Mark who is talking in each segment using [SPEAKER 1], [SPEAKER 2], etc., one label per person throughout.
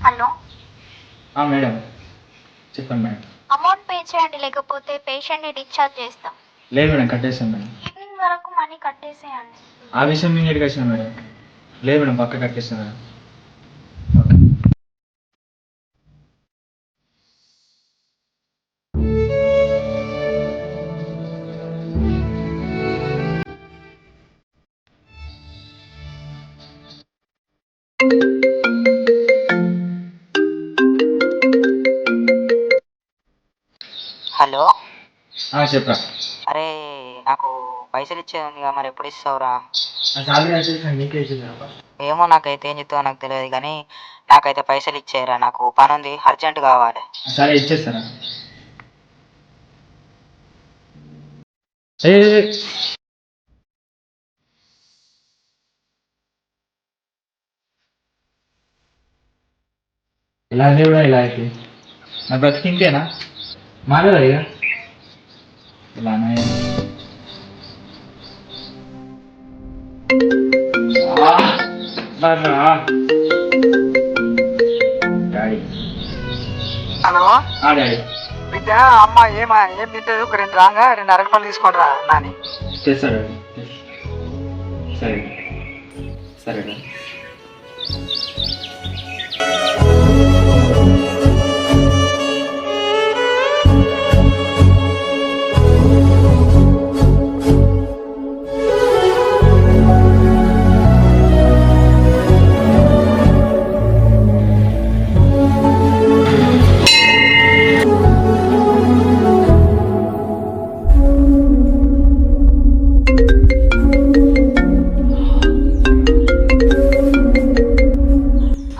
[SPEAKER 1] Hello,
[SPEAKER 2] madam చెప్పండి madam.
[SPEAKER 1] Amount pay చేయండి, లేకపోతే పేషెంట్ని డిశ్చార్జ్ చేస్తాం.
[SPEAKER 2] లేదు మేడం, కట్టేస్తాను మేడం.
[SPEAKER 1] ఈవినింగ్ వరకు మనీ కట్టేసేయండి.
[SPEAKER 2] ఆ విషయం నేను ఎక్కడికి వచ్చాను మేడం? లేదు మేడం, పక్క కట్టేస్తాను మేడం. ఓకే.
[SPEAKER 3] హలో,
[SPEAKER 2] చెప్పరా.
[SPEAKER 3] అరే నాకు పైసలు ఇచ్చేది ఉందిగా, మరి ఎప్పుడు ఇస్తావురా?
[SPEAKER 2] సాలరీ వచ్చేసి నీకే ఇచ్చేసాను.
[SPEAKER 3] ఏమో, నాకైతే ఏం చెప్తావో నాకు తెలియదు కానీ నాకైతే పైసలు ఇచ్చేయరా, నాకు పని ఉంది, అర్జెంట్ కావాలి.
[SPEAKER 2] సరే ఇచ్చేస్తారా. ఇలా కూడా ఇలా అయితే నా బ్రతికింటేనా మారదా ఇక ఇలానే. డాడీ.
[SPEAKER 3] హలో
[SPEAKER 2] డాడీ
[SPEAKER 3] బిడ్డ, అమ్మ ఏం తింటుంది? ఒక రెండు రాగా 2 అరటిపళ్ళు తీసుకోండిరా నాని.
[SPEAKER 2] చేస్తాడు. సరే సరే డాడీ.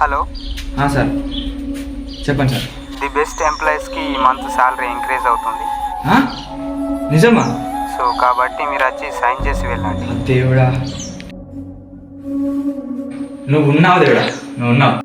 [SPEAKER 3] హలో
[SPEAKER 2] సార్ చెప్పండి సార్.
[SPEAKER 3] ది బెస్ట్ ఎంప్లాయీస్కి ఈ మంత్ శాలరీ ఇంక్రీజ్ అవుతుంది.
[SPEAKER 2] నిజమా?
[SPEAKER 3] సో కాబట్టి మీరు వచ్చి సైన్ చేసి వెళ్ళండి.
[SPEAKER 2] దేవుడా, నువ్వు ఉన్నావు దేవుడా, నువ్వు ఉన్నావు.